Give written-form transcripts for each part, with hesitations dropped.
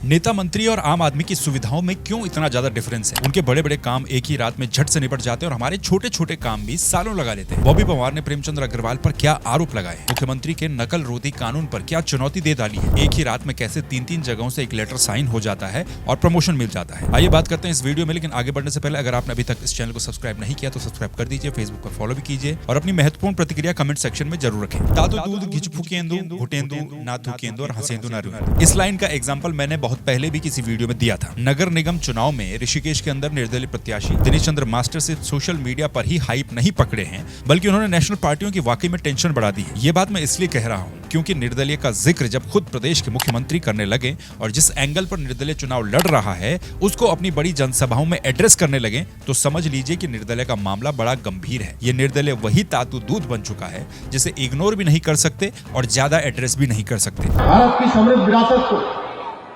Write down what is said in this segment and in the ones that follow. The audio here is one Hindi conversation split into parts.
नेता मंत्री और आम आदमी की सुविधाओं में क्यों इतना ज्यादा डिफरेंस है? उनके बड़े बड़े काम एक ही रात में झट से निपट जाते हैं और हमारे छोटे छोटे काम भी सालों लगा लेते हैं। बॉबी पवार ने प्रेमचंद अग्रवाल पर क्या आरोप लगाए? मुख्यमंत्री के नकल रोधी कानून पर क्या चुनौती दे डाली है? एक ही रात में कैसे तीन तीन जगहों से एक लेटर साइन हो जाता है और प्रमोशन मिल जाता है? आइए बात करते हैं इस वीडियो में, लेकिन आगे बढ़ने से पहले अगर आपने अभी तक इस चैनल को सब्सक्राइब नहीं किया तो सब्सक्राइब कर दीजिए, फेसबुक पर फॉलो भी कीजिए और अपनी महत्वपूर्ण प्रतिक्रिया कमेंट सेक्शन में जरूर रखें। दादू दूध घिच फूकेंदू घुटेंदू ना थूकेंदू और हंसेंदू ना रुएंदू। इस लाइन का एग्जाम्पल मैंने बहुत पहले भी किसी वीडियो में दिया था। नगर निगम चुनाव में ऋषिकेश के अंदर निर्दलीय प्रत्याशी दिनेश चंद्र मास्टर सिर्फ सोशल मीडिया पर ही हाइप नहीं पकड़े हैं, बल्कि उन्होंने नेशनल पार्टियों की वाकई में टेंशन बढ़ा दी है। ये बात मैं इसलिए कह रहा हूँ क्योंकि निर्दलीय का जिक्र जब खुद प्रदेश के मुख्यमंत्री करने लगे और जिस एंगल पर निर्दलीय चुनाव लड़ रहा है उसको अपनी बड़ी जनसभाओं में एड्रेस करने लगे, तो समझ लीजिए कि निर्दलीय का मामला बड़ा गंभीर है। ये निर्दलीय वही तातू दूध बन चुका है जिसे इग्नोर भी नहीं कर सकते और ज्यादा एड्रेस भी नहीं कर सकते। भारत की समृद्ध विरासत को,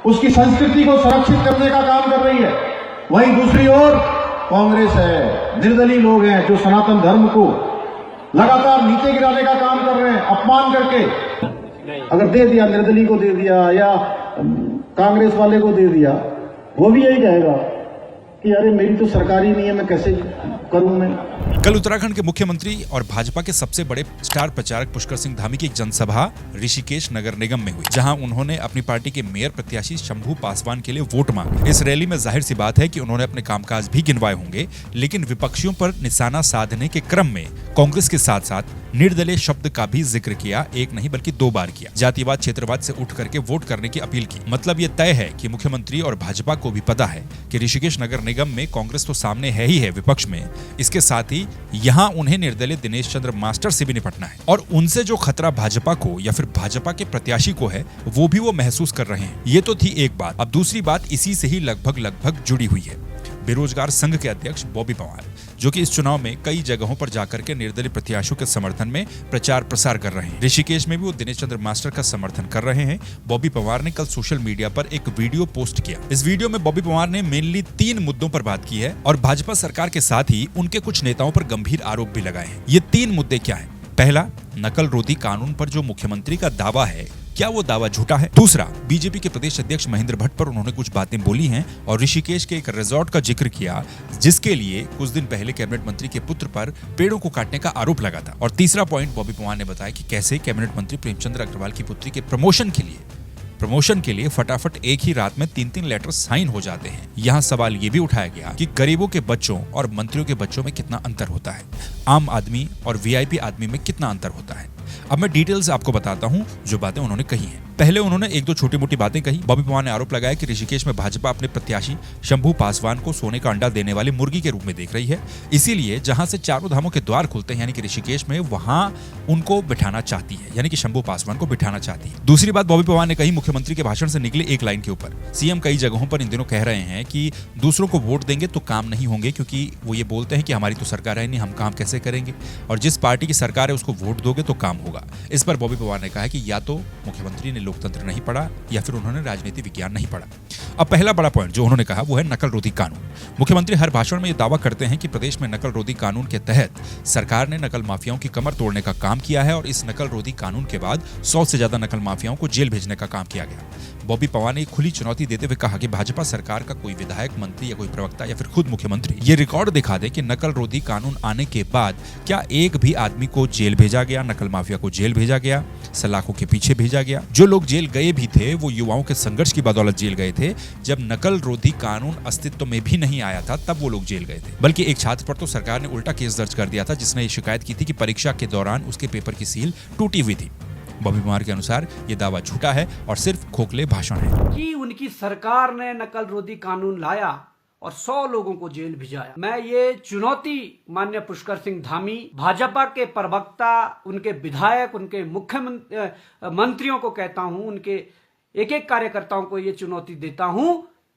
उसकी संस्कृति को संरक्षित करने का काम कर रही है। वहीं दूसरी ओर कांग्रेस है, निर्दलीय लोग हैं जो सनातन धर्म को लगातार नीचे गिराने का काम कर रहे हैं, अपमान करके। अगर दे दिया, निर्दलीय को दे दिया या कांग्रेस वाले को दे दिया, वो भी यही कहेगा कि अरे मेरी तो सरकार ही नहीं है, मैं कैसे करूं मैं। कल उत्तराखंड के मुख्यमंत्री और भाजपा के सबसे बड़े स्टार प्रचारक पुष्कर सिंह धामी की एक जनसभा ऋषिकेश नगर निगम में हुई, जहां उन्होंने अपनी पार्टी के मेयर प्रत्याशी शंभू पासवान के लिए वोट मांगे। इस रैली में जाहिर सी बात है कि उन्होंने अपने कामकाज भी गिनवाए होंगे, लेकिन विपक्षियों पर निशाना साधने के क्रम में कांग्रेस के साथ साथ निर्दलीय शब्द का भी जिक्र किया। एक नहीं बल्कि 2 बार किया। जातिवाद क्षेत्रवाद से उठ करके वोट करने की अपील की। मतलब ये तय है कि मुख्यमंत्री और भाजपा को भी पता है कि ऋषिकेश नगर निगम में कांग्रेस तो सामने है ही है विपक्ष में, इसके साथ ही यहाँ उन्हें निर्दलीय दिनेश चंद्र मास्टर से भी निपटना है और उनसे जो खतरा भाजपा को या फिर भाजपा के प्रत्याशी को है वो भी वो महसूस कर रहे हैं। ये तो थी एक बात। अब दूसरी बात इसी से ही लगभग जुड़ी हुई है। बेरोजगार संघ के अध्यक्ष बॉबी पवार, जो कि इस चुनाव में कई जगहों पर जाकर के निर्दलीय प्रत्याशियों के समर्थन में प्रचार प्रसार कर रहे हैं। ऋषिकेश में भी वो दिनेश चंद्र मास्टर का समर्थन कर रहे हैं। बॉबी पवार ने कल सोशल मीडिया पर एक वीडियो पोस्ट किया। इस वीडियो में बॉबी पवार ने मेनली 3 मुद्दों पर बात की है और भाजपा सरकार के साथ ही उनके कुछ नेताओं पर गंभीर आरोप भी लगाए हैं। ये 3 मुद्दे क्या है? पहला, नकल रोधी कानून पर जो मुख्यमंत्री का दावा है, क्या वो दावा झूठा है? दूसरा, बीजेपी के प्रदेश अध्यक्ष महेंद्र भट्ट पर उन्होंने कुछ बातें बोली हैं और ऋषिकेश के एक रिजॉर्ट का जिक्र किया जिसके लिए कुछ दिन पहले कैबिनेट मंत्री के पुत्र पर पेड़ों को काटने का आरोप लगा था। और तीसरा पॉइंट बॉबी पवार ने बताया कि कैसे कैबिनेट मंत्री प्रेमचंद अग्रवाल की पुत्री के प्रमोशन के लिए फटाफट एक ही रात में 3-3 लेटर साइन हो जाते हैं। यहाँ सवाल ये भी उठाया गया कि गरीबों के बच्चों और मंत्रियों के बच्चों में कितना अंतर होता है, आम आदमी और वीआईपी आदमी में कितना अंतर होता है। अब मैं डिटेल्स आपको बताता हूँ जो बातें उन्होंने कही हैं। पहले उन्होंने 1-2 छोटी मोटी बातें कही। बॉबी पवार ने आरोप लगाया कि ऋषिकेश में भाजपा अपने प्रत्याशी शंभू पासवान को सोने का अंडा देने वाली मुर्गी के रूप में देख रही है, इसीलिए जहां से चारों धामों के द्वार खुलते हैं यानी कि ऋषिकेश में, वहां उनको बिठाना चाहती है, यानी कि शंभू पासवान को बिठाना चाहती है। दूसरी बात बॉबी पवार ने कही मुख्यमंत्री के भाषण से निकले एक लाइन के ऊपर। सीएम कई जगहों पर इन दिनों कह रहे हैं कि दूसरों को वोट देंगे तो काम नहीं होंगे, क्योंकि वो ये बोलते हैं कि हमारी तो सरकार है नहीं, हम काम कैसे करेंगे, और जिस पार्टी की सरकार है उसको वोट दोगे तो काम होगा। इस पर बॉबी पवार ने कहा कि या तो मुख्यमंत्री ने लोकतंत्र नहीं पढ़ा या फिर उन्होंने राजनीति विज्ञान नहीं पढ़ा। अब पहला बड़ा पॉइंट जो उन्होंने कहा वो है नकल रोधी कानून। मुख्यमंत्री हर भाषण में ये दावा करते हैं कि प्रदेश में नकल रोधी कानून के तहत सरकार ने नकल माफियाओं की कमर तोड़ने का काम किया है और इस नकल रोधी कानून के बाद 100 से ज्यादा नकल माफियाओं को जेल भेजने का काम किया गया। बॉबी पवार ने खुली चुनौती देते हुए कहा कि भाजपा सरकार का कोई विधायक, मंत्री या कोई प्रवक्ता या फिर खुद मुख्यमंत्री ये रिकॉर्ड दिखा दे कि नकल रोधी कानून आने के बाद क्या एक भी आदमी को जेल भेजा गया, नकल माफिया को जेल भेजा गया, सलाखों के पीछे भेजा गया। जो लोग जेल गए भी थे वो युवाओं के संघर्ष की बदौलत जेल गए थे। जब नकल रोधी कानून अस्तित्व में भी नहीं आया था तब वो लोग जेल गए थे। बल्कि एक छात्र पर तो सरकार ने उल्टा केस दर्ज कर दिया था जिसने ये शिकायत की थी कि परीक्षा के दौरान उसके पेपर की सील टूटी हुई थी। बॉबी पवार के अनुसार ये दावा झूठा है और सिर्फ खोखले भाषण है कि उनकी सरकार ने नकल रोधी कानून लाया और 100 लोगों को जेल भिजाया। मैं ये चुनौती माननीय पुष्कर सिंह धामी, भाजपा के प्रवक्ता, उनके विधायक, उनके मुख्यमंत्रियों को कहता हूं, उनके एक कार्यकर्ताओं को ये चुनौती देता हूं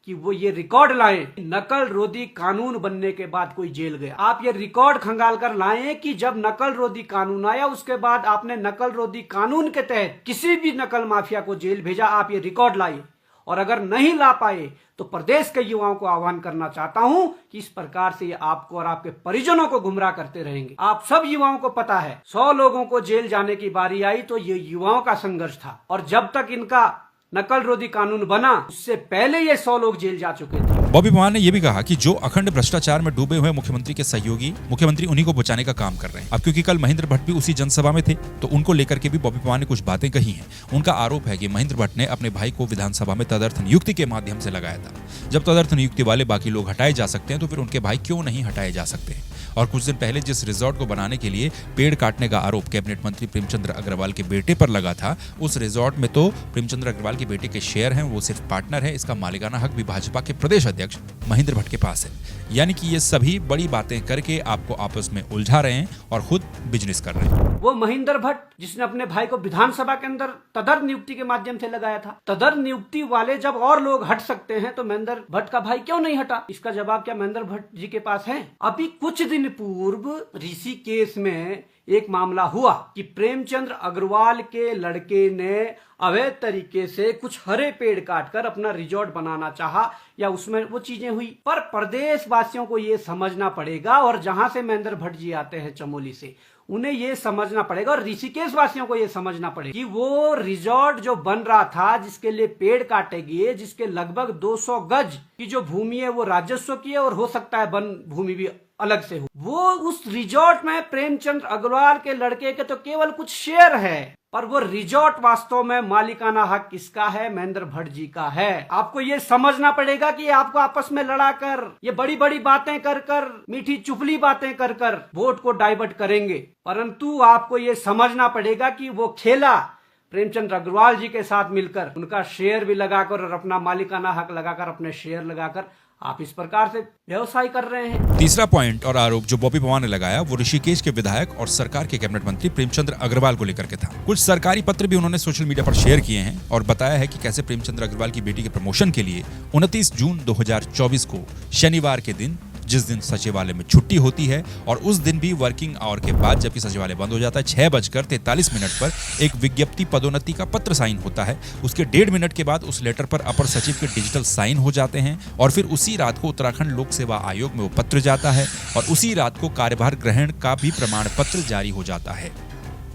कि वो ये रिकॉर्ड लाएं। नकल रोधी कानून बनने के बाद कोई जेल गया, आप ये रिकॉर्ड खंगाल कर लाएं कि जब नकल रोधी कानून आया उसके बाद आपने नकल रोधी कानून के तहत किसी भी नकल माफिया को जेल भेजा। आप ये रिकॉर्ड लाइए और अगर नहीं ला पाए तो प्रदेश के युवाओं को आह्वान करना चाहता हूं कि इस प्रकार से ये आपको और आपके परिजनों को गुमराह करते रहेंगे। आप सब युवाओं को पता है 100 लोगों को जेल जाने की बारी आई तो ये युवाओं का संघर्ष था और जब तक इनका नकल रोधी कानून बना उससे पहले ये 100 लोग जेल जा चुके थे। बॉबी पवार ने यह भी कहा कि जो अखंड भ्रष्टाचार में डूबे हुए मुख्यमंत्री के सहयोगी मुख्यमंत्री उन्हीं को बचाने का काम कर रहे हैं। अब क्योंकि कल महेंद्र भट्ट भी उसी जनसभा में थे तो उनको लेकर के भी बॉबी पवार ने कुछ बातें कही हैं। उनका आरोप है कि महेंद्र भट्ट ने अपने भाई को विधानसभा में तदर्थ नियुक्ति के माध्यम से लगाया था। जब तदर्थ नियुक्ति वाले बाकी लोग हटाए जा सकते हैं तो फिर उनके भाई क्यों नहीं हटाए जा सकते हैं। और कुछ दिन पहले जिस रिजॉर्ट को बनाने के लिए पेड़ काटने का आरोप कैबिनेट मंत्री प्रेमचंद्र अग्रवाल के बेटे पर लगा था, उस रिजॉर्ट में तो प्रेमचंद्र अग्रवाल के बेटे के शेयर हैं, वो सिर्फ पार्टनर है। इसका मालिकाना हक भी भाजपा के प्रदेश अध्यक्ष महेंद्र भट्ट के पास है। यानी कि ये सभी बड़ी बातें करके आपको आपस में उलझा रहे हैं और खुद बिजनेस कर रहे हैं। वो महेंद्र भट्ट जिसने अपने भाई को विधानसभा के अंदर तदर्थ नियुक्ति के माध्यम से लगाया था, तदर्थ नियुक्ति वाले जब और लोग हट सकते हैं तो महेंद्र भट्ट का भाई क्यों नहीं हटा? इसका जवाब क्या महेंद्र भट्ट जी के पास है? अभी कुछ दिन पूर्व ऋषिकेश में एक मामला हुआ कि प्रेमचंद्र अग्रवाल के लड़के ने अवैध तरीके से कुछ हरे पेड़ काटकर अपना रिजॉर्ट बनाना चाहा या उसमें वो चीजें हुई। पर प्रदेश वासियों को ये समझना पड़ेगा और जहां से महेंद्र भट्ट जी आते हैं चमोली से, उन्हें ये समझना पड़ेगा और ऋषिकेश वासियों को ये समझना पड़ेगा कि वो रिजॉर्ट जो बन रहा था, जिसके लिए पेड़ काटे गए, जिसके लगभग 200 गज की जो भूमि है वो राजस्व की है और हो सकता है वन भूमि भी अलग से हो, वो उस रिजॉर्ट में प्रेमचंद्र अग्रवाल के लड़के के तो केवल कुछ शेयर है, पर वो रिजॉर्ट वास्तव में मालिकाना हक किसका है? महेंद्र भट्ट जी का है। आपको ये समझना पड़ेगा कि आपको आपस में लड़ाकर, ये बड़ी बड़ी बातें कर कर, मीठी चुपली बातें कर कर वोट को डाइवर्ट करेंगे, परंतु आपको ये समझना पड़ेगा कि वो खेला प्रेमचंद्र अग्रवाल जी के साथ मिलकर, उनका शेयर भी लगाकर और अपना मालिकाना हक लगाकर, अपने शेयर लगाकर आप इस प्रकार से व्यवसाय कर रहे हैं। तीसरा पॉइंट और आरोप जो बॉबी पवार ने लगाया वो ऋषिकेश के विधायक और सरकार के कैबिनेट मंत्री प्रेमचंद्र अग्रवाल को लेकर के था। कुछ सरकारी पत्र भी उन्होंने सोशल मीडिया पर शेयर किए हैं और बताया है कि कैसे प्रेमचंद्र अग्रवाल की बेटी के प्रमोशन के लिए 29 जून 2024 को शनिवार के दिन, जिस दिन सचिवालय में छुट्टी होती है और उस दिन भी वर्किंग आवर के बाद जबकि सचिवालय बंद हो जाता है, 6:43 पर एक विज्ञप्ति पदोन्नति का पत्र साइन होता है। उसके 1.5 मिनट के बाद उस लेटर पर अपर सचिव के डिजिटल साइन हो जाते हैं और फिर उसी रात को उत्तराखंड लोक सेवा आयोग में वो पत्र जाता है और उसी रात को कार्यभार ग्रहण का भी प्रमाण पत्र जारी हो जाता है।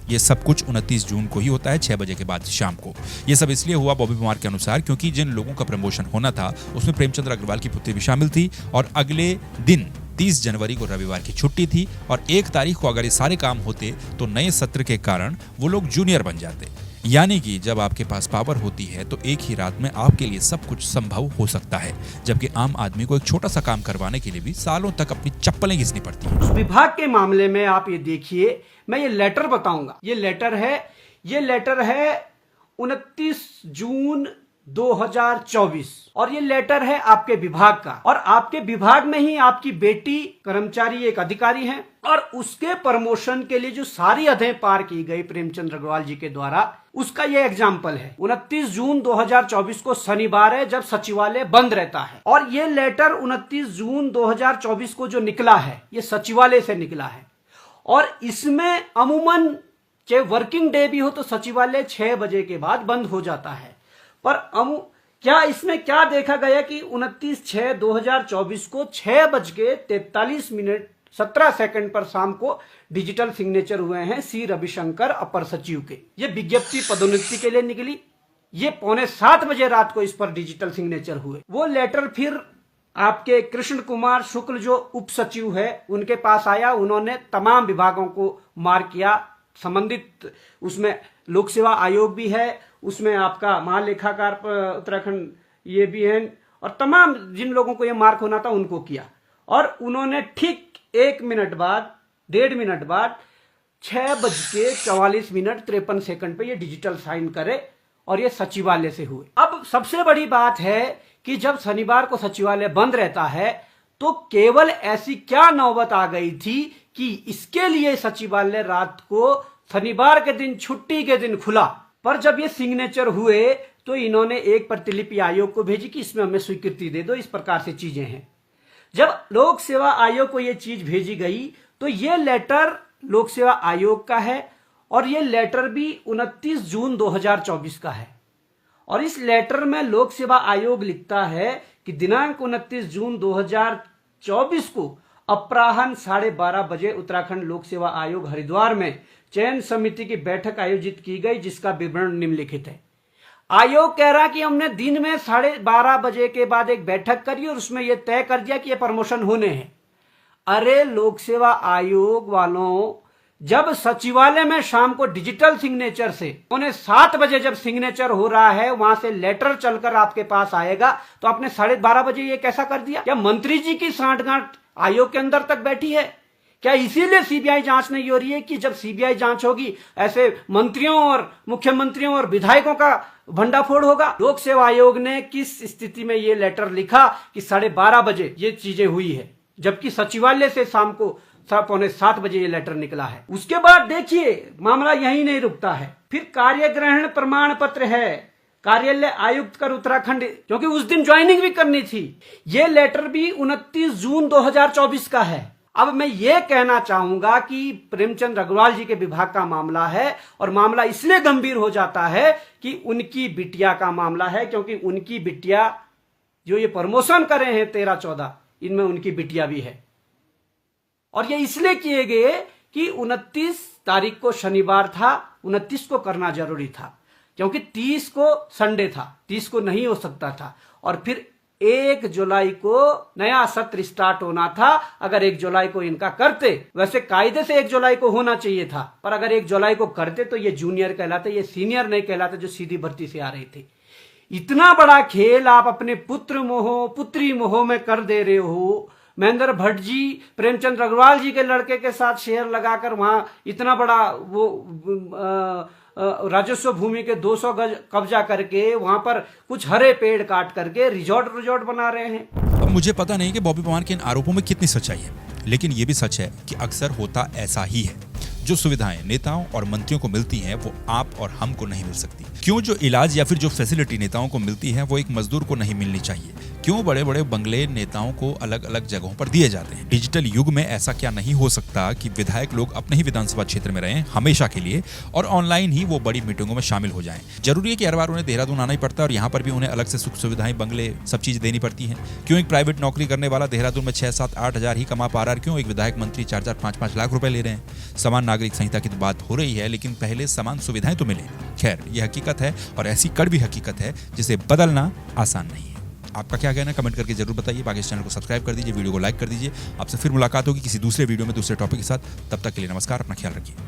ये सब कुछ 29 जून को ही होता है, 6 बजे के बाद शाम को। ये सब इसलिए हुआ बॉबी पवार के अनुसार क्योंकि जिन लोगों का प्रमोशन होना था उसमें प्रेमचंद्र अग्रवाल की पुत्री भी शामिल थी और अगले दिन 30 जनवरी को रविवार की छुट्टी थी और 1 तारीख को अगर ये सारे काम होते तो नए सत्र के कारण वो लोग जूनियर बन जाते। यानी कि जब आपके पास पावर होती है तो एक ही रात में आपके लिए सब कुछ संभव हो सकता है, जबकि आम आदमी को एक छोटा सा काम करवाने के लिए भी सालों तक अपनी चप्पलें घिसनी पड़ती हैं। उस विभाग के मामले में आप ये देखिए, मैं ये लेटर बताऊंगा। ये लेटर है 29 जून 2024 और ये लेटर है आपके विभाग का और आपके विभाग में ही आपकी बेटी कर्मचारी एक अधिकारी हैं और उसके प्रमोशन के लिए जो सारी हदें पार की गई प्रेमचंद्र अग्रवाल जी के द्वारा, उसका ये एग्जाम्पल है। 29 जून 2024 को शनिवार है जब सचिवालय बंद रहता है और ये लेटर 29 जून 2024 को जो निकला है ये सचिवालय से निकला है और इसमें अमूमन चाहे वर्किंग डे भी हो तो सचिवालय 6 बजे के बाद बंद हो जाता है। पर क्या इसमें क्या देखा गया कि 29/6/2024 को 6:43 पर शाम को डिजिटल सिग्नेचर हुए हैं सी रविशंकर अपर सचिव के। ये विज्ञप्ति पदोन्नति के लिए निकली, ये 6:45 बजे रात को इस पर डिजिटल सिग्नेचर हुए। वो लेटर फिर आपके कृष्ण कुमार शुक्ल जो उप सचिव है उनके पास आया, उन्होंने तमाम विभागों को मार्क किया, संबंधित उसमें लोक सेवा आयोग भी है, उसमें आपका महालेखाकार उत्तराखंड ये भी है और तमाम जिन लोगों को ये मार्क होना था उनको किया और उन्होंने ठीक 1 मिनट बाद 1.5 मिनट बाद 6:44 पे ये डिजिटल साइन करे और ये सचिवालय से हुए। अब सबसे बड़ी बात है कि जब शनिवार को सचिवालय बंद रहता है तो केवल ऐसी क्या नौबत आ गई थी कि इसके लिए सचिवालय रात को शनिवार के दिन छुट्टी के दिन खुला, पर जब ये सिग्नेचर हुए तो इन्होंने एक प्रतिलिपि आयोग को भेजी कि इसमें हमें स्वीकृति दे दो, इस प्रकार से चीजें हैं। जब लोक सेवा आयोग को ये चीज भेजी गई तो ये लेटर लोक सेवा आयोग का है और ये लेटर भी 29 जून 2024 का है और इस लेटर में लोक सेवा आयोग लिखता है कि दिनांक 29 जून 2024 को अपराह्न 12:30 बजे उत्तराखंड लोक सेवा आयोग हरिद्वार में चयन समिति की बैठक आयोजित की गई जिसका विवरण निम्नलिखित है। आयोग कह रहा कि हमने दिन में 12:30 बजे के बाद एक बैठक करी और उसमें यह तय कर दिया कि ये प्रमोशन होने हैं। अरे लोक सेवा आयोग वालों, जब सचिवालय में शाम को डिजिटल सिग्नेचर से 7:15 बजे जब सिग्नेचर हो रहा है, वहां से लेटर चलकर आपके पास आएगा, तो आपने 12:30 बजे ये कैसा कर दिया? क्या मंत्री जी की सांठगांठ आयोग के अंदर तक बैठी है? क्या इसीलिए सीबीआई जांच नहीं हो रही है कि जब सीबीआई जांच होगी ऐसे मंत्रियों और मुख्यमंत्रियों और विधायकों का भंडाफोड़ होगा? लोक सेवा आयोग ने किस स्थिति में ये लेटर लिखा कि 12:30 बजे ये चीजें हुई है, जबकि सचिवालय से शाम को 7:45 बजे ये लेटर निकला है। उसके बाद देखिए मामला यहीं नहीं रुकता है, फिर कार्यग्रहण प्रमाण पत्र है, कार्यालय आयुक्त कर उत्तराखंड, क्योंकि उस दिन ज्वाइनिंग भी करनी थी। ये लेटर भी 29 जून 2024 का है। अब मैं ये कहना चाहूंगा कि प्रेमचंद अग्रवाल जी के विभाग का मामला है और मामला इसलिए गंभीर हो जाता है कि उनकी बिटिया का मामला है, क्योंकि उनकी बिटिया जो ये प्रमोशन करे हैं 13-14, इनमें उनकी बिटिया भी है। और ये इसलिए किए गए कि 29 तारीख को शनिवार था, 29 को करना जरूरी था, क्योंकि 30 को संडे था, 30 को नहीं हो सकता था। और फिर 1 जुलाई को नया सत्र स्टार्ट होना था। अगर 1 जुलाई को इनका करते, वैसे कायदे से 1 जुलाई को होना चाहिए था, पर अगर 1 जुलाई को करते तो ये जूनियर कहलाते, ये सीनियर नहीं कहलाते जो सीधी भर्ती से आ रहे थे। इतना बड़ा खेल आप अपने पुत्र मोह पुत्री मोह में कर दे रहे हो। महेंद्र भट्ट जी प्रेमचंद अग्रवाल जी के लड़के के साथ शेयर लगाकर वहां इतना बड़ा वो राजस्व भूमि के 200 गज कब्जा करके वहां पर कुछ हरे पेड़ काट करके रिजॉर्ट बना रहे हैं। अब मुझे पता नहीं कि बॉबी पवन के इन आरोपों में कितनी सच्चाई है, लेकिन ये भी सच है कि अक्सर होता ऐसा ही है। जो सुविधाएं नेताओं और मंत्रियों को मिलती हैं वो आप और हमको नहीं मिल सकती। क्यों जो इलाज या फिर जो फैसिलिटी नेताओं को मिलती है वो एक मजदूर को नहीं मिलनी चाहिए? क्यों बड़े बड़े बंगले नेताओं को अलग अलग जगहों पर दिए जाते हैं? डिजिटल युग में ऐसा क्या नहीं हो सकता कि विधायक लोग अपने ही विधानसभा क्षेत्र में रहें हमेशा के लिए और ऑनलाइन ही वो बड़ी मीटिंगों में शामिल हो जाएं? जरूरी है कि हर बार उन्हें देहरादून आना ही पड़ता है और यहाँ पर भी उन्हें अलग से सुख सुविधाएं, बंगले, सब चीज देनी पड़ती है? क्यों एक प्राइवेट नौकरी करने वाला देहरादून में 6-7-8 हजार ही कमा पा रहा है? क्यों एक विधायक मंत्री 4-4, 5-5 लाख रुपए ले रहे हैं? समान नागरिक संहिता की तो बात हो रही है, लेकिन पहले समान सुविधाएं तो मिले। खैर, यह हकीकत है और ऐसी कड़वी हकीकत है जिसे बदलना आसान नहीं है। आपका क्या कहना है कमेंट करके जरूर बताइए। बाकी इस चैनल को सब्सक्राइब कर दीजिए, वीडियो को लाइक कर दीजिए। आपसे फिर मुलाकात होगी किसी दूसरे वीडियो में दूसरे टॉपिक के साथ। तब तक के लिए नमस्कार, अपना ख्याल रखिए।